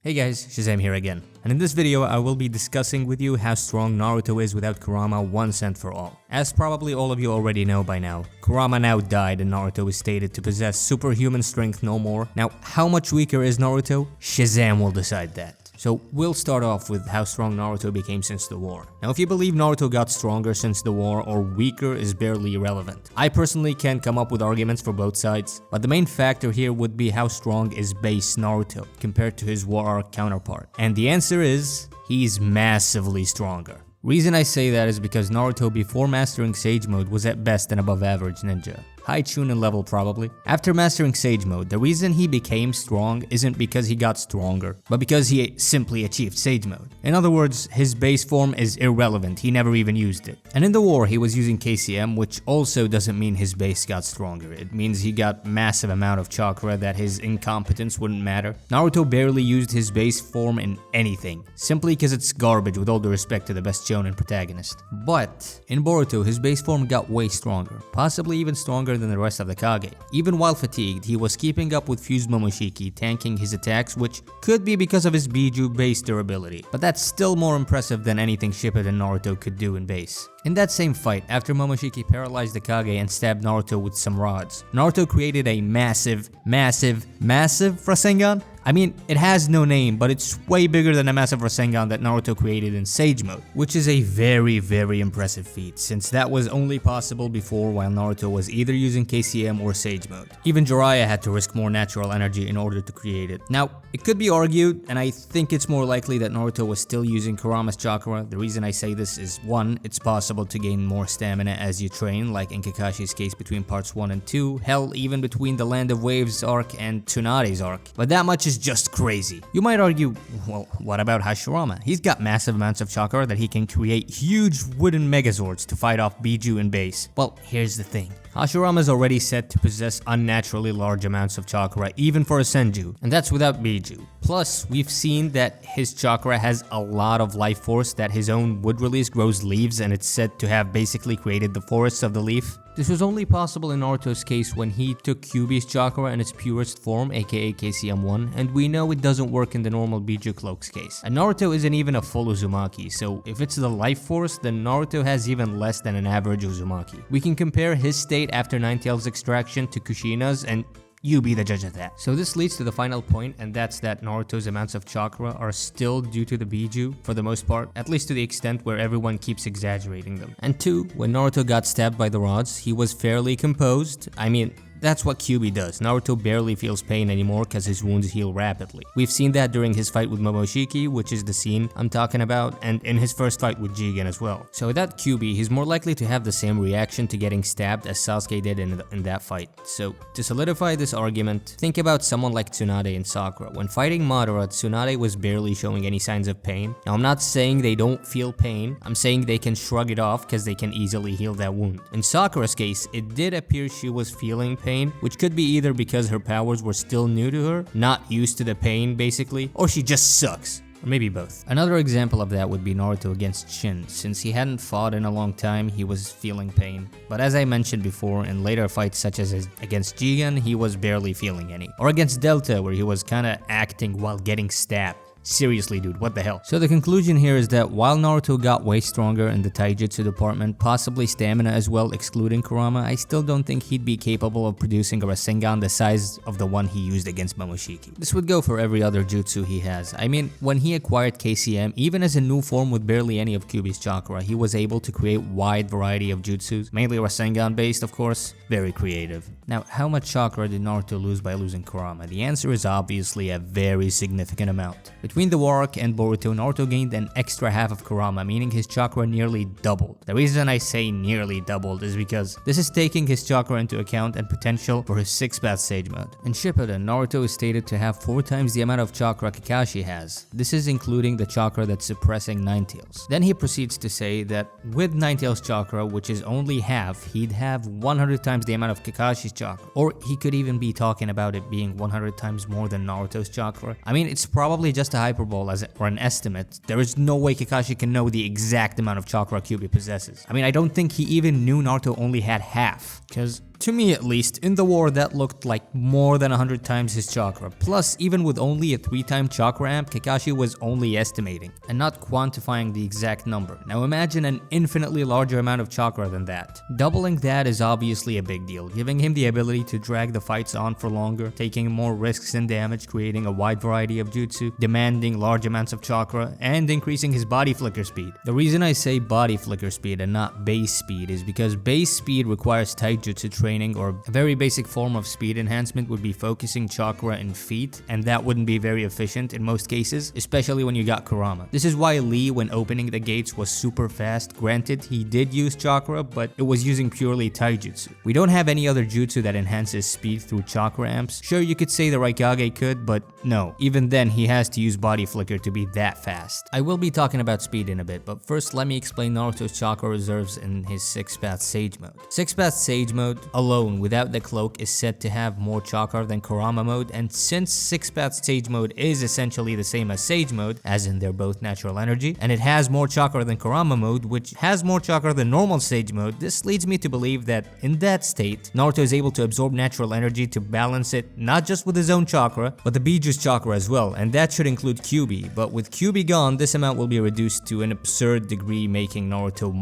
Hey guys, Shazam here again, and in this video I will be discussing with you how strong Naruto is without Kurama once and for all. As probably all of you already know by now, Kurama now died and Naruto is stated to possess superhuman strength no more. Now, how much weaker is Naruto? Shazam will decide that. So we'll start off with how strong Naruto became since the war. Now if you believe Naruto got stronger since the war or weaker is barely irrelevant. I personally can't come up with arguments for both sides, but the main factor here would be how strong is base Naruto compared to his war arc counterpart. And the answer is, he's massively stronger. Reason I say that is because Naruto before mastering Sage Mode was at best an above average ninja. High Chunin level probably. After mastering Sage Mode, the reason he became strong isn't because he got stronger, but because he simply achieved Sage Mode. In other words, his base form is irrelevant, he never even used it. And in the war he was using KCM, which also doesn't mean his base got stronger. It means he got massive amount of chakra that his incompetence wouldn't matter. Naruto barely used his base form in anything, simply because it's garbage with all due respect to the best shonen protagonist. But in Boruto, his base form got way stronger, possibly even stronger than the rest of the Kage. Even while fatigued, he was keeping up with Fused Momoshiki, tanking his attacks, which could be because of his Biju base durability, but that's still more impressive than anything Shippuden Naruto could do in base. In that same fight, after Momoshiki paralyzed the Kage and stabbed Naruto with some rods, Naruto created a massive Rasengan? I mean, it has no name, but it's way bigger than the massive Rasengan that Naruto created in Sage Mode, which is a very impressive feat, since that was only possible before while Naruto was either using KCM or Sage Mode. Even Jiraiya had to risk more natural energy in order to create it. Now, it could be argued, and I think it's more likely that Naruto was still using Kurama's chakra. The reason I say this is, 1, it's possible to gain more stamina as you train, like in Kakashi's case between parts 1 and 2, hell, even between the Land of Waves arc and Tsunade's arc. But that much is just crazy. You might argue, well, what about Hashirama? He's got massive amounts of chakra that he can create huge wooden megazords to fight off Biju in base. Well, here's the thing. Hashirama is already said to possess unnaturally large amounts of chakra even for a Senju, and that's without Biju. Plus, we've seen that his chakra has a lot of life force, that his own wood release grows leaves and it's said to have basically created the forests of the leaf. This was only possible in Naruto's case when he took Kyuubi's chakra in its purest form, aka KCM1, and we know it doesn't work in the normal Biju Cloak's case. And Naruto isn't even a full Uzumaki, so if it's the life force, then Naruto has even less than an average Uzumaki. We can compare his state after Ninetales extraction to Kushina's, and you be the judge of that. So this leads to the final point, and that's that Naruto's amounts of chakra are still due to the Biju for the most part, at least to the extent where everyone keeps exaggerating them. And 2, when Naruto got stabbed by the rods, he was fairly composed. I mean, that's what Kyuubi does. Naruto barely feels pain anymore because his wounds heal rapidly. We've seen that during his fight with Momoshiki, which is the scene I'm talking about, and in his first fight with Jigen as well. So without Kyuubi, he's more likely to have the same reaction to getting stabbed as Sasuke did in that fight. So to solidify this argument, think about someone like Tsunade and Sakura. When fighting Madara, Tsunade was barely showing any signs of pain. Now I'm not saying they don't feel pain, I'm saying they can shrug it off because they can easily heal that wound. In Sakura's case, it did appear she was feeling pain, which could be either because her powers were still new to her, not used to the pain basically, or she just sucks. Or maybe both. Another example of that would be Naruto against Shin. Since he hadn't fought in a long time, he was feeling pain. But as I mentioned before, in later fights such as against Jigen, he was barely feeling any. Or against Delta, where he was kinda acting while getting stabbed. Seriously, dude, what the hell? So the conclusion here is that while Naruto got way stronger in the taijutsu department, possibly stamina as well, excluding Kurama, I still don't think he'd be capable of producing a Rasengan the size of the one he used against Momoshiki. This would go for every other jutsu he has. I mean, when he acquired KCM, even as a new form with barely any of Kyuubi's chakra, he was able to create wide variety of jutsus, mainly Rasengan based of course, very creative. Now, how much chakra did Naruto lose by losing Kurama? The answer is obviously a very significant amount. Between the war arc and Boruto, Naruto gained an extra half of Kurama, meaning his chakra nearly doubled. The reason I say nearly doubled is because this is taking his chakra into account and potential for his 6-path Sage Mode. In Shippuden, Naruto is stated to have 4 times the amount of chakra Kakashi has. This is including the chakra that's suppressing Ninetales. Then he proceeds to say that with Ninetales chakra, which is only half, he'd have 100 times the amount of Kakashi's chakra. Or he could even be talking about it being 100 times more than Naruto's chakra. I mean, it's probably just a hyperbole or an estimate. There is no way Kakashi can know the exact amount of chakra Kyuubi possesses. I mean, I don't think he even knew Naruto only had half, because To me at least, in the war that looked like more than 100 times his chakra. Plus, even with only a 3-time chakra amp, Kakashi was only estimating and not quantifying the exact number. Now imagine an infinitely larger amount of chakra than that. Doubling that is obviously a big deal, giving him the ability to drag the fights on for longer, taking more risks and damage, creating a wide variety of jutsu, demanding large amounts of chakra, and increasing his body flicker speed. The reason I say body flicker speed and not base speed is because base speed requires taijutsu training, or a very basic form of speed enhancement would be focusing chakra in feet, and that wouldn't be very efficient in most cases, especially when you got Kurama. This is why Lee, when opening the gates, was super fast. Granted, he did use chakra, but it was using purely taijutsu. We don't have any other jutsu that enhances speed through chakra amps. Sure, you could say the Raikage could, but no. Even then, he has to use body flicker to be that fast. I will be talking about speed in a bit, but first let me explain Naruto's chakra reserves in his 6th-path Sage Mode. 6th-path Sage Mode alone, without the cloak, is said to have more chakra than Kurama Mode, and since 6th-path Sage Mode is essentially the same as Sage Mode, as in they're both natural energy, and it has more chakra than Kurama Mode, which has more chakra than normal Sage Mode, this leads me to believe that in that state, Naruto is able to absorb natural energy to balance it not just with his own chakra, but the Biju's chakra as well, and that should include Kyuubi. But with Kyuubi gone, this amount will be reduced to an absurd degree, making Naruto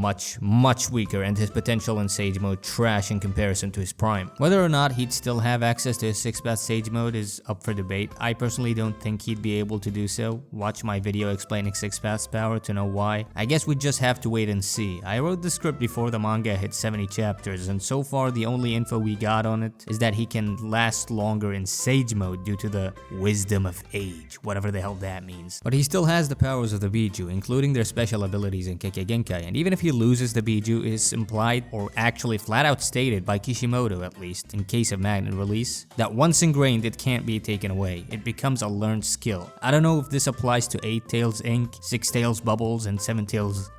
much weaker and his potential in Sage Mode trash in comparison to his prime. Whether or not he'd still have access to his 6th-path Sage Mode is up for debate. I personally don't think he'd be able to do so. Watch my video explaining 6th-path's power to know why. I guess we just have to wait and see. I wrote the script before the manga hit 70 chapters, and so far the only info we got on it is that he can last longer in Sage Mode due to the wisdom of age, whatever the hell that means. But he still has the powers of the Biju, including their special abilities in Kekkei Genkai, and even if he loses the Biju, it is implied, or actually flat out stated by Kishimoto at least, in case of magnet release, that once ingrained it can't be taken away. It becomes a learned skill. I don't know if this applies to 8 Tails ink, 6 Tails bubbles, and 7 Tails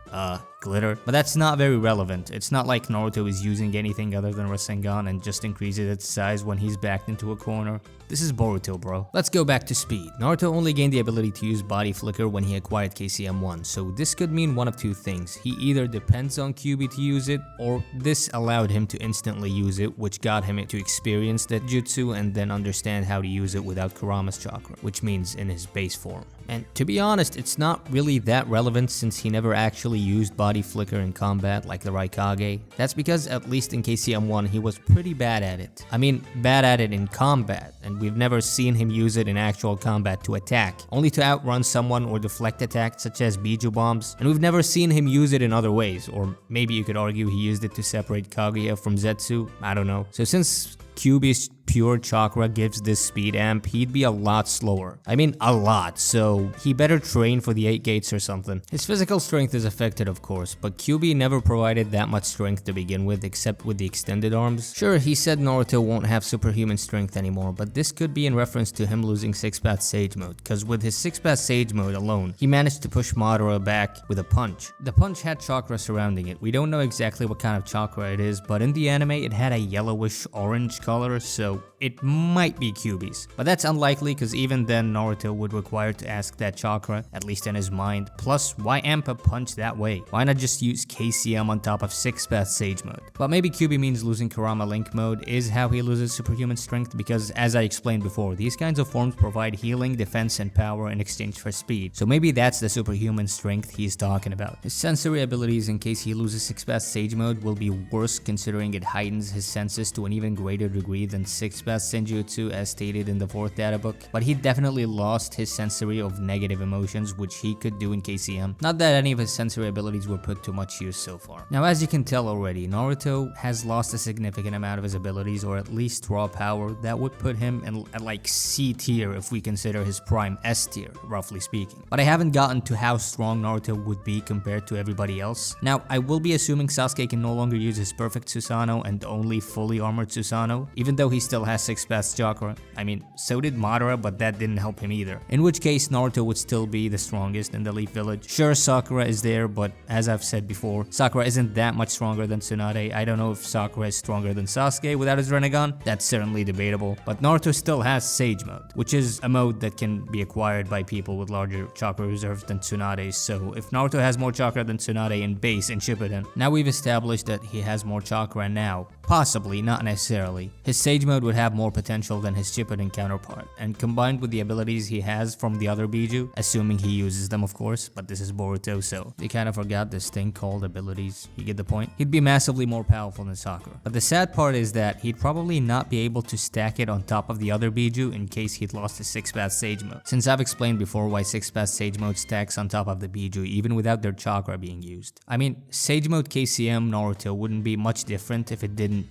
glitter, but that's not very relevant. It's not like Naruto is using anything other than Rasengan and just increases its size when he's backed into a corner. This is Boruto, bro. Let's go back to speed. Naruto only gained the ability to use body flicker when he acquired KCM1, so this could mean one of two things. He either depends on Kyuubi to use it, or this allowed him to instantly use it, which got him to experience that jutsu and then understand how to use it without Kurama's chakra, which means in his base form. And to be honest, it's not really that relevant since he never actually used body flicker in combat like the Raikage. That's because, at least in KCM1, he was pretty bad at it. I mean, bad at it in combat, and we've never seen him use it in actual combat to attack, only to outrun someone or deflect attacks such as Biju bombs, and we've never seen him use it in other ways, or maybe you could argue he used it to separate Kaguya from Zetsu, I don't know. So since Kyuubi's pure chakra gives this speed amp, he'd be a lot slower. I mean, a lot, so he better train for the 8 gates or something. His physical strength is affected, of course, but Kyuubi never provided that much strength to begin with, except with the extended arms. Sure, he said Naruto won't have superhuman strength anymore, but this could be in reference to him losing 6th-path Sage Mode, cause with his 6th-path Sage Mode alone, he managed to push Madara back with a punch. The punch had chakra surrounding it. We don't know exactly what kind of chakra it is, but in the anime, it had a yellowish orange color, so it might be Kyuubi's. But that's unlikely, because even then Naruto would require to ask that chakra, at least in his mind. Plus, why amp a punch that way? Why not just use KCM on top of 6th-path Sage Mode? But maybe Kyuubi means losing Kurama Link Mode is how he loses superhuman strength, because as I explained before, these kinds of forms provide healing, defense, and power in exchange for speed. So maybe that's the superhuman strength he's talking about. His sensory abilities, in case he loses 6th-path Sage Mode, will be worse, considering it heightens his senses to an even greater degree than 6th-path Senjutsu as stated in the 4th data book, but he definitely lost his sensory of negative emotions, which he could do in KCM. Not that any of his sensory abilities were put to much use so far. Now, as you can tell already, Naruto has lost a significant amount of his abilities, or at least raw power, that would put him in at like C tier if we consider his prime S tier, roughly speaking. But I haven't gotten to how strong Naruto would be compared to everybody else. Now, I will be assuming Sasuke can no longer use his perfect Susanoo and only fully armored Susanoo, even though he still has has 6 paths chakra. I mean, so did Madara, but that didn't help him either. In which case, Naruto would still be the strongest in the Leaf Village. Sure, Sakura is there, but as I've said before, Sakura isn't that much stronger than Tsunade. I don't know if Sakura is stronger than Sasuke without his Rinnegan. That's certainly debatable. But Naruto still has Sage Mode, which is a mode that can be acquired by people with larger chakra reserves than Tsunade's. So if Naruto has more chakra than Tsunade in base and Shippuden, now we've established that he has more chakra now. Possibly, not necessarily. His Sage Mode would have more potential than his Shippuden counterpart, and combined with the abilities he has from the other Biju, assuming he uses them of course, but this is Boruto, so they kind of forgot this thing called abilities. You get the point? He'd be massively more powerful than Sakura. But the sad part is that he'd probably not be able to stack it on top of the other Biju in case he'd lost his 6-path Sage Mode. Since I've explained before why 6-path Sage Mode stacks on top of the Biju even without their chakra being used. I mean, Sage Mode KCM Naruto wouldn't be much different if it didn't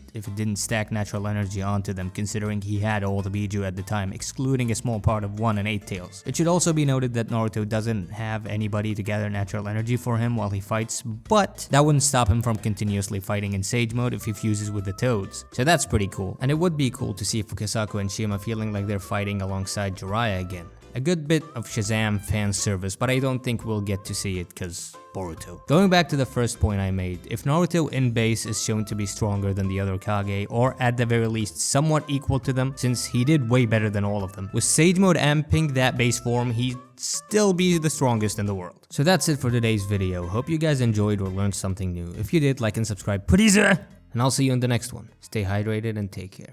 stack natural energy onto them, considering he had all the Biju at the time, excluding a small part of 1 and 8 Tails. It should also be noted that Naruto doesn't have anybody to gather natural energy for him while he fights, but that wouldn't stop him from continuously fighting in Sage Mode if he fuses with the Toads. So that's pretty cool. And it would be cool to see Fukasaku and Shima feeling like they're fighting alongside Jiraiya again. A good bit of Shazam fan service, but I don't think we'll get to see it cause Boruto. Going back to the first point I made, if Naruto in base is shown to be stronger than the other Kage, or at the very least somewhat equal to them, since he did way better than all of them, with Sage Mode amping that base form, he'd still be the strongest in the world. So that's it for today's video. Hope you guys enjoyed or learned something new. If you did, like and subscribe, please, and I'll see you in the next one. Stay hydrated and take care.